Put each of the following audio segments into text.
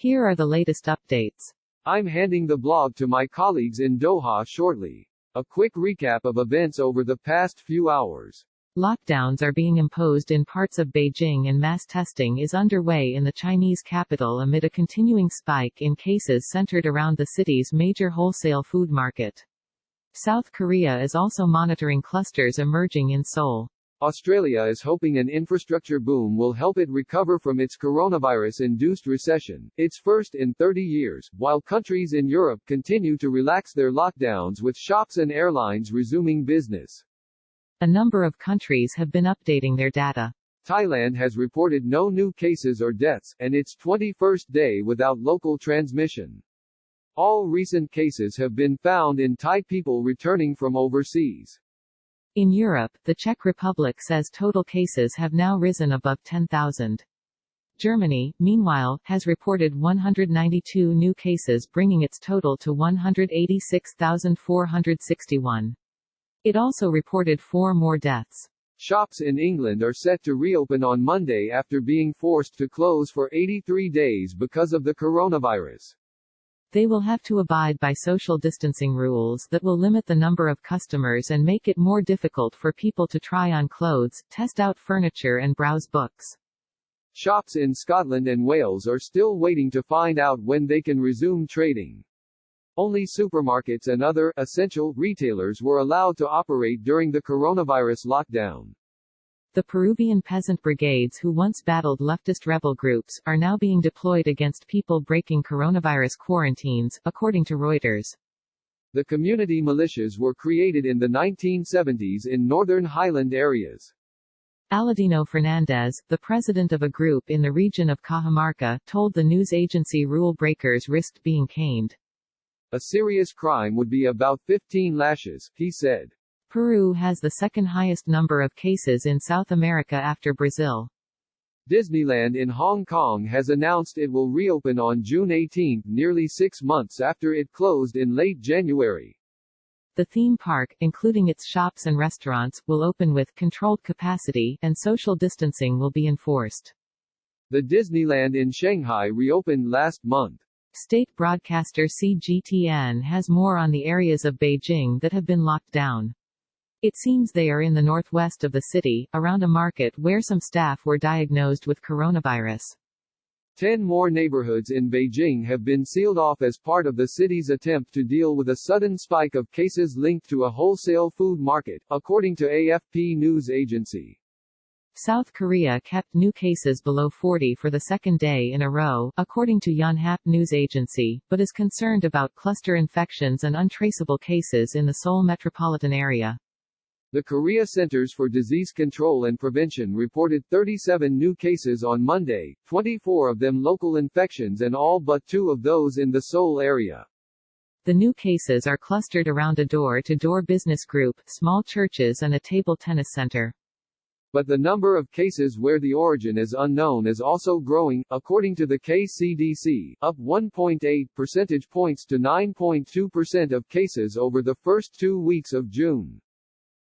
Here are the latest updates. I'm handing the blog to my colleagues in Doha shortly. A quick recap of events over the past few hours. Lockdowns are being imposed in parts of Beijing and mass testing is underway in the Chinese capital amid a continuing spike in cases centered around the city's major wholesale food market. South Korea is also monitoring clusters emerging in Seoul. Australia is hoping an infrastructure boom will help it recover from its coronavirus-induced recession, its first in 30 years, while countries in Europe continue to relax their lockdowns with shops and airlines resuming business. A number of countries have been updating their data. Thailand has reported no new cases or deaths, and its 21st day without local transmission. All recent cases have been found in Thai people returning from overseas. In Europe, the Czech Republic says total cases have now risen above 10,000. Germany, meanwhile, has reported 192 new cases, bringing its total to 186,461. It also reported 4 more deaths. Shops in England are set to reopen on Monday after being forced to close for 83 days because of the coronavirus. They will have to abide by social distancing rules that will limit the number of customers and make it more difficult for people to try on clothes, test out furniture and browse books. Shops in Scotland and Wales are still waiting to find out when they can resume trading. Only supermarkets and other essential retailers were allowed to operate during the coronavirus lockdown. The Peruvian peasant brigades who once battled leftist rebel groups are now being deployed against people breaking coronavirus quarantines, according to Reuters. The community militias were created in the 1970s in northern highland areas. Aladino Fernandez, the president of a group in the region of Cajamarca, told the news agency rule breakers risked being caned. A serious crime would be about 15 lashes, he said. Peru has the second highest number of cases in South America after Brazil. Disneyland in Hong Kong has announced it will reopen on June 18, nearly 6 months after it closed in late January. The theme park, including its shops and restaurants, will open with controlled capacity, and social distancing will be enforced. The Disneyland in Shanghai reopened last month. State broadcaster CGTN has more on the areas of Beijing that have been locked down. It seems they are in the northwest of the city, around a market where some staff were diagnosed with coronavirus. 10 more neighborhoods in Beijing have been sealed off as part of the city's attempt to deal with a sudden spike of cases linked to a wholesale food market, according to AFP news agency. South Korea kept new cases below 40 for the second day in a row, according to Yonhap news agency, but is concerned about cluster infections and untraceable cases in the Seoul metropolitan area. The Korea Centers for Disease Control and Prevention reported 37 new cases on Monday, 24 of them local infections and all but 2 of those in the Seoul area. The new cases are clustered around a door-to-door business group, small churches and a table tennis center. But the number of cases where the origin is unknown is also growing, according to the KCDC, up 1.8 percentage points to 9.2% of cases over the first 2 weeks of June.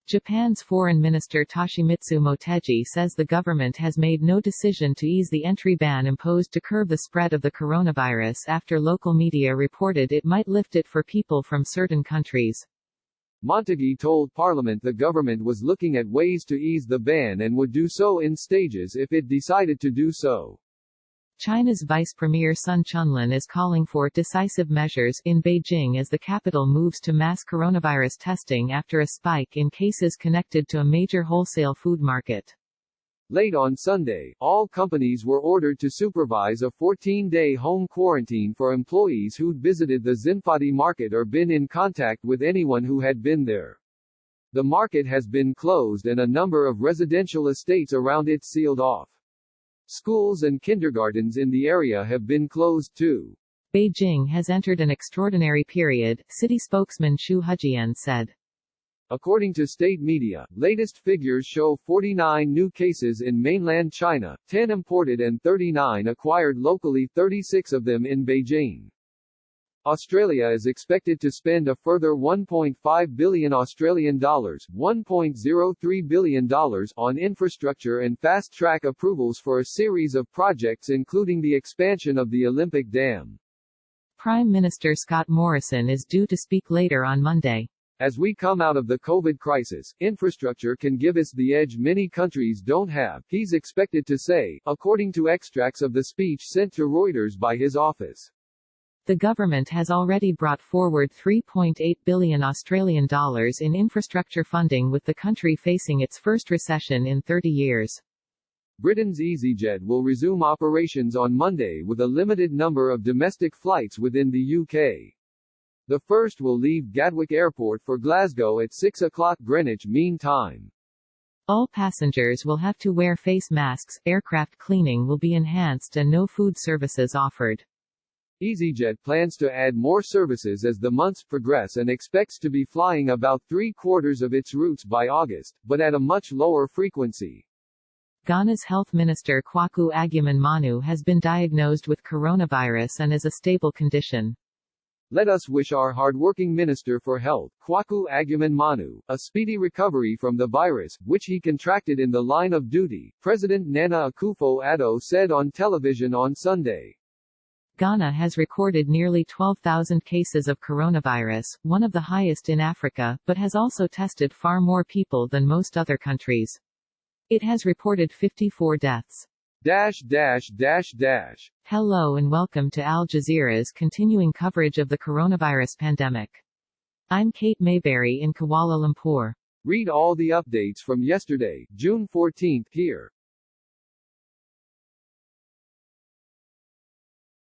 Japan's Foreign Minister Toshimitsu Motegi says the government has made no decision to ease the entry ban imposed to curb the spread of the coronavirus after local media reported it might lift it for people from certain countries. Motegi told Parliament the government was looking at ways to ease the ban and would do so in stages if it decided to do so. China's Vice Premier Sun Chunlin is calling for decisive measures in Beijing as the capital moves to mass coronavirus testing after a spike in cases connected to a major wholesale food market. Late on Sunday, all companies were ordered to supervise a 14-day home quarantine for employees who'd visited the Zinfadi market or been in contact with anyone who had been there. The market has been closed and a number of residential estates around it sealed off. Schools and kindergartens in the area have been closed too. Beijing has entered an extraordinary period, city spokesman Xu Hejian said. According to state media, latest figures show 49 new cases in mainland China, 10 imported and 39 acquired locally, 36 of them in Beijing. Australia is expected to spend a further $1.5 billion Australian dollars, $1.03 billion on infrastructure and fast-track approvals for a series of projects including the expansion of the Olympic Dam. Prime Minister Scott Morrison is due to speak later on Monday. As we come out of the COVID crisis, infrastructure can give us the edge many countries don't have, he's expected to say, according to extracts of the speech sent to Reuters by his office. The government has already brought forward $3.8 billion Australian dollars in infrastructure funding, with the country facing its first recession in 30 years. Britain's EasyJet will resume operations on Monday with a limited number of domestic flights within the UK. The first will leave Gatwick Airport for Glasgow at 6 o'clock Greenwich Mean Time. All passengers will have to wear face masks, aircraft cleaning will be enhanced and no food services offered. EasyJet plans to add more services as the months progress and expects to be flying about 3/4 of its routes by August, but at a much lower frequency. Ghana's Health Minister Kwaku Agyeman-Manu has been diagnosed with coronavirus and is a stable condition. Let us wish our hardworking Minister for Health, Kwaku Agyeman-Manu, a speedy recovery from the virus, which he contracted in the line of duty, President Nana Akufo-Addo said on television on Sunday. Ghana has recorded nearly 12,000 cases of coronavirus, one of the highest in Africa, but has also tested far more people than most other countries. It has reported 54 deaths. Hello and welcome to Al Jazeera's continuing coverage of the coronavirus pandemic. I'm Kate Mayberry in Kuala Lumpur. Read all the updates from yesterday, June 14, here.